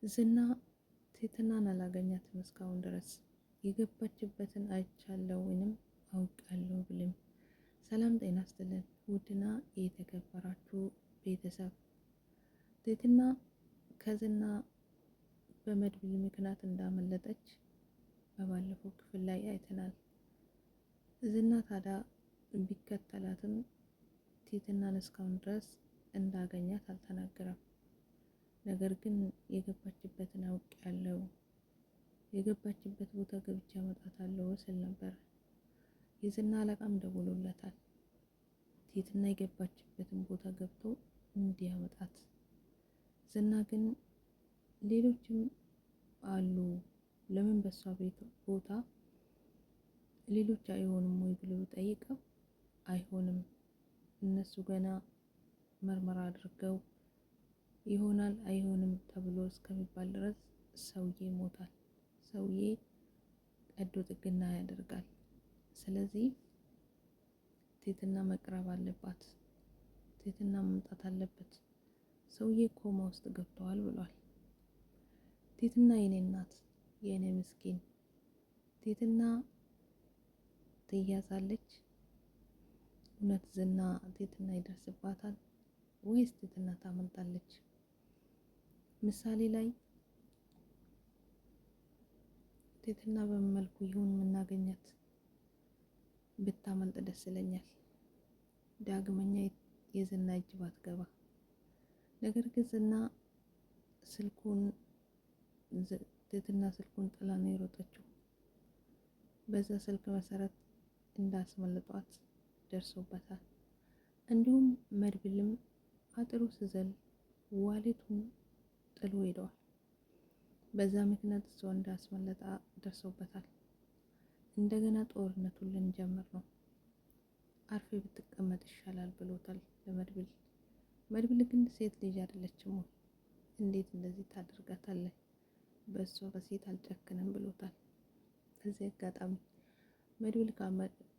ዝና ትህትናን አላገኛትም እስካሁን ድረስ የገባችበትን አይቻለሁ ወይንም አውቃለሁ ብልም። ሰላም ጤና ይስጥልን ውድና የተከበራችሁ ቤተሰብ፣ ትህትና ከዝና በመድብል ምክንያት እንዳመለጠች በባለፈው ክፍል ላይ አይተናል። ዝና ታዲያ ቢከተላትም ትህትናን እስካሁን ድረስ እንዳገኛት አልተናገረም። ነገር ግን የገባችበትን አውቃለሁ፣ የገባችበት ቦታ ገብቼ አመጣታለሁ ስል ነበር። የዝና አለቃም ደውሎለታል፣ ትህትና የገባችበትን ቦታ ገብቶ እንዲያመጣት። ዝና ግን ሌሎችም አሉ፣ ለምን በሷ ቤት ቦታ ሌሎች አይሆንም ወይ ብሎ ጠይቀው፣ አይሆንም እነሱ ገና ምርመራ አድርገው ይሆናል አይሆንም ተብሎ እስከሚባል ድረስ ሰውዬ ይሞታል፣ ሰውዬ ቀዶ ጥገና ያደርጋል። ስለዚህ ትህትና መቅረብ አለባት፣ ትህትና መምጣት አለበት። ሰውዬ ኮማ ውስጥ ገብተዋል ብሏል። ትህትና የኔ እናት፣ የኔ ምስኪን፣ ትህትና ትያዛለች? እውነት ዝና ትህትና ይደርስባታል ወይስ ትህትና ታመልጣለች? ምሳሌ ላይ ትህትና በምን መልኩ ይሁን የምናገኛት? ብታመልጥ ደስ ይለኛል፣ ዳግመኛ የዝና እጅ ባትገባ። ነገር ግን ዝና ትህትና ስልኩን ጥላ ነው የሮጠችው። በዛ ስልክ መሰረት እንዳስመልጧት ደርሶበታል። እንዲሁም መድብልም አጥሩ ስዘል ዋሌቱን ጥሎ ሄደዋል። በዛ ምክንያት እሷ እንዳስመለጣ ደርሶበታል። እንደገና ጦርነቱን ልንጀምር ነው፣ አርፌ ብትቀመጥ ይሻላል ብሎታል ለመድብል። መድብል ግን ሴት ልጅ አይደለችም ወይ? እንዴት እንደዚህ ታደርጋታለህ? በእሷ በሴት አልጨክንም ብሎታል። በዚህ አጋጣሚ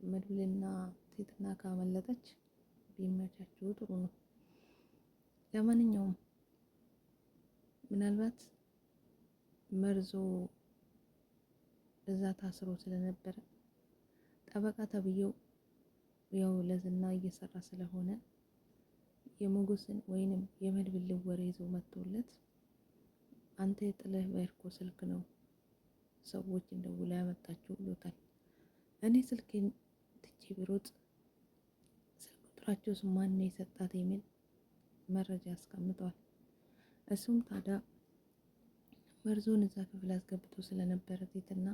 መድብልና ትህትና ካመለጠች ቢመቻቸው ጥሩ ነው። ለማንኛውም ምናልባት መርዞ እዛ ታስሮ ስለነበረ ጠበቃ ተብዬው ያው ለዝና እየሰራ ስለሆነ የሞገስን ወይንም የመድብል ወሬ ይዞ መጥቶለት አንተ ጥለህ በሄድከው ስልክ ነው ሰዎች እንደውላ ያመጣችሁ ብሎታል። እኔ ስልኬን ትቼ ብሮጥ ስልክ ቁጥራቸው ማን ነው የሰጣት የሚል መረጃ አስቀምጧል። እሱም ታዲያ መርዞን እዛ ክፍል አስገብቶ ስለነበረ ትህትና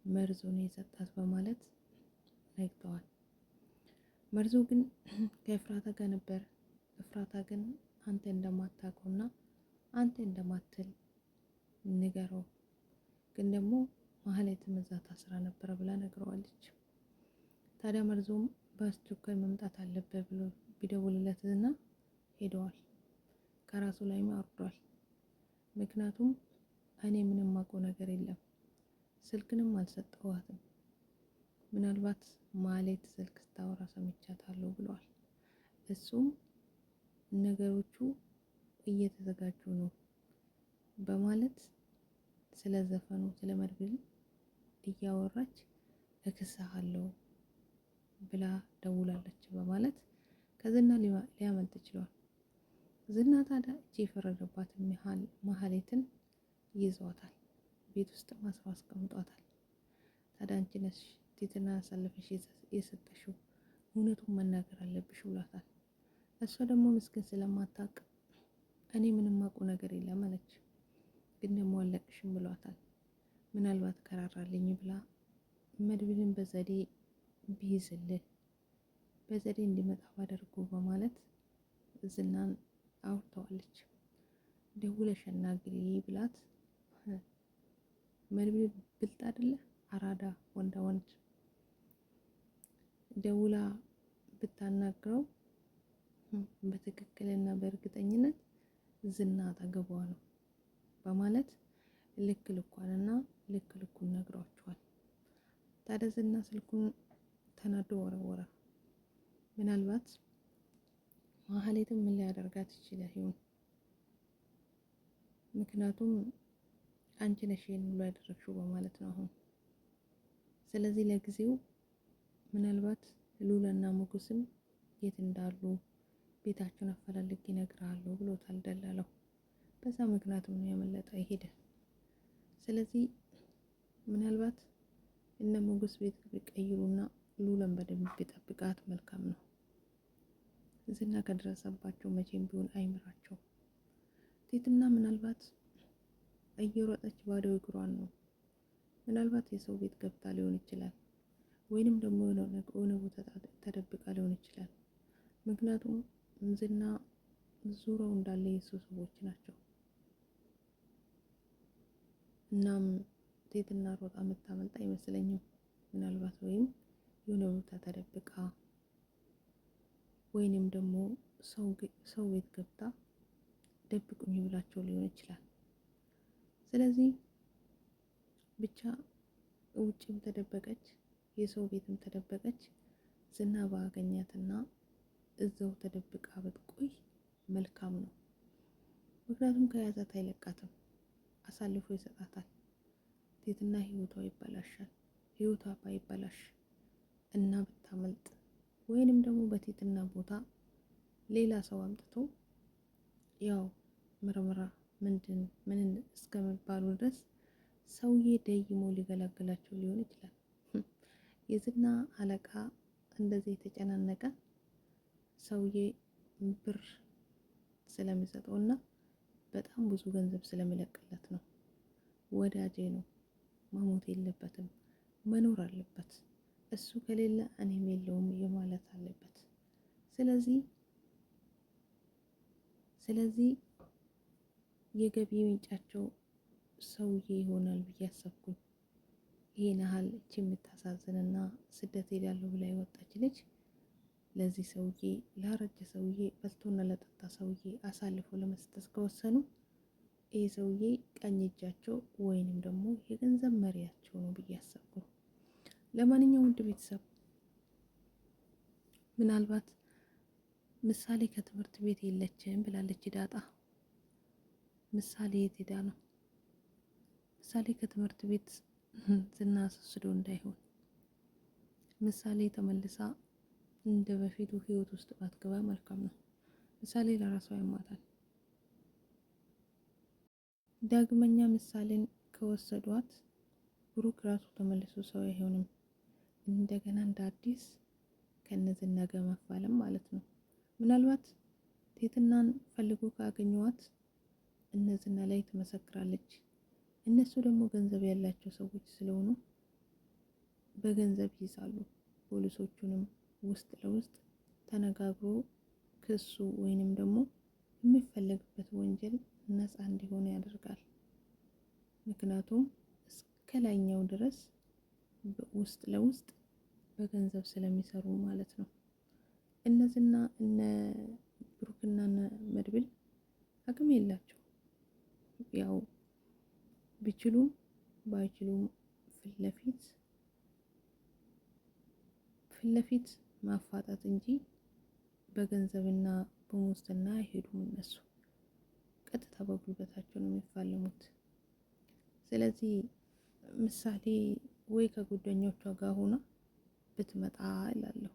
መርዞን የሰጣት በማለት ነግተዋል። መርዞ ግን ከኤፍራታ ጋር ነበር። ኤፍራታ ግን አንተ እንደማታውቀውና አንተ እንደማትል ንገረው፣ ግን ደግሞ ማህሌትም እዛ ታስራ ነበረ ብላ ነግረዋለች። ታዲያ መርዞም በአስቸኳይ መምጣት አለበት ብሎ ቢደውልለትና ሄደዋል። ከራሱ ላይም አውርዷል። ምክንያቱም እኔ ምንም ማውቀው ነገር የለም፣ ስልክንም አልሰጠዋትም፣ ምናልባት ማህሌት ስልክ ስታወራ ሰምቻታለሁ ብለዋል። እሱም ነገሮቹ እየተዘጋጁ ነው በማለት ስለ ዘፈኑ ስለ መድብል እያወራች እክስሃለሁ ብላ ደውላለች በማለት ከዝና ሊያመልጥ ችሏል። ዝና ታዲያ እጅ የፈረደባት ማህሌትን ይዟታል፣ ቤት ውስጥ ማስሮ አስቀምጧታል። ታዲያ አንቺ ነሽ ትህትና አሳልፈሽ የሰጠሽው፣ እውነቱን መናገር አለብሽ ብሏታል። እሷ ደግሞ ምስኪን ስለማታውቅ እኔ ምንም አውቀው ነገር የለም አለች። ግን ደግሞ አለቅሽም ብሏታል። ምናልባት ከራራልኝ ብላ መድብልን በዘዴ ቢይዝልህ በዘዴ እንዲመጣ ባደርጉ በማለት ዝናን አውርተዋለች። ደውለሽ አናግሪ ብላት፣ መድብል ብልጥ አይደለ አራዳ ወንዳ ወንድ፣ ደውላ ብታናግረው በትክክልና በእርግጠኝነት ዝና አጠገቧ ነው በማለት ልክ ልኳንና ልክ ልኩን ነግሯቸዋል። ታዲያ ዝና ስልኩን ተናዶ ወረወረ። ምናልባት ማህሌትም ምን ሊያደርጋት ይችላል ይሆን? ምክንያቱም አንቺ ነሽ ይሄን ሁሉ ያደረግሽው በማለት ነው አሁን። ስለዚህ ለጊዜው ምናልባት ሉላና ሞገስም የት እንዳሉ ቤታቸውን አፈላልጌ እነግርሃለሁ ብሎታል ደላላው። በዛ ምክንያቱም ነው ያመለጠ ሄደ። ስለዚህ ምናልባት እነ ሞገስ ቤት ቢቀይሩና ሉላን በደንብ ቢጠብቃት መልካም ነው። ዝና ከደረሰባቸው መቼም ቢሆን አይምራቸው። ቲትና ምናልባት እየሮጠች ባዶ እግሯን ነው። ምናልባት የሰው ቤት ገብታ ሊሆን ይችላል፣ ወይንም ደግሞ የሆነ ቦታ ተደብቃ ሊሆን ይችላል። ምክንያቱም ዝና ዙረው እንዳለ የሱ ሰዎች ናቸው። እናም ቲትና ሮጣ የምታመልጥ አይመስለኝም። ምናልባት ወይም የሆነ ቦታ ተደብቃ ወይንም ደግሞ ሰው ቤት ገብታ ደብቁኝ ብላቸው ሊሆን ይችላል። ስለዚህ ብቻ ውጭም ተደበቀች፣ የሰው ቤትም ተደበቀች፣ ዝና ባገኛትና እዛው ተደብቃ ብትቆይ መልካም ነው። ምክንያቱም ከያዛት አይለቃትም፣ አሳልፎ ይሰጣታል። ቲትና ህይወቷ ይበላሻል። ህይወቷ ባይበላሽ እና ብታመልጥ ወይንም ደግሞ በቲትና ቦታ ሌላ ሰው አምጥቶ ያው ምርመራ ምን እስከሚባሉ ድረስ ሰውዬ ደይሞ ሊገላግላቸው ሊሆን ይችላል። የዝና አለቃ እንደዚህ የተጨናነቀ ሰውዬ ብር ስለሚሰጠውና በጣም ብዙ ገንዘብ ስለሚለቅለት ነው። ወዳጄ ነው፣ መሞት የለበትም፣ መኖር አለበት፣ እሱ ከሌለ እኔም የለውም የማለት አለበት። ስለዚህ የገቢ ምንጫቸው ሰውዬ ይሆናል ብዬ አሰብኩኝ። ይሄን ያህል እቺ የምታሳዝንና ስደት ሄዳለሁ ብላ የወጣች ልጅ ለዚህ ሰውዬ ላረጀ ሰውዬ በልቶና ለጠጣ ሰውዬ አሳልፎ ለመስጠት ከወሰኑ ይሄ ሰውዬ ቀኝ እጃቸው ወይንም ደግሞ የገንዘብ መሪያቸው ነው ብዬ አሰብኩ። ለማንኛውም ውድ ቤተሰብ ምናልባት ምሳሌ ከትምህርት ቤት የለችም ብላለች ዳጣ። ምሳሌ የት ሄዳ ነው? ምሳሌ ከትምህርት ቤት ዝና አስወስዶ እንዳይሆን ምሳሌ ተመልሳ እንደ በፊቱ ህይወት ውስጥ ባትገባ መልካም ነው። ምሳሌ ለራሷ ያማታል። ዳግመኛ ምሳሌን ከወሰዷት ብሩክ ራሱ ተመልሶ ሰው አይሆንም። እንደገና እንደ አዲስ ከነዝና ጋር መፋለም ማለት ነው። ምናልባት ቲትናን ፈልጎ ካገኘዋት እነዝና ላይ ትመሰክራለች። እነሱ ደግሞ ገንዘብ ያላቸው ሰዎች ስለሆኑ በገንዘብ ይይዛሉ። ፖሊሶቹንም ውስጥ ለውስጥ ተነጋግሮ ክሱ ወይንም ደግሞ የሚፈለግበት ወንጀል ነፃ እንዲሆን ያደርጋል። ምክንያቱም እስከ ላይኛው ድረስ ውስጥ ለውስጥ በገንዘብ ስለሚሰሩ ማለት ነው። እነዚህና እነ ብሩክና መድብል አቅም የላቸው። ያው ቢችሉም ባይችሉም ፊት ለፊት ማፋጣት እንጂ በገንዘብና በሙስና አይሄዱም። እነሱ ቀጥታ በጉልበታቸው ነው የሚፋለሙት። ስለዚህ ምሳሌ ወይ ከጓደኞቿ ጋር ሆና ብትመጣ እላለሁ።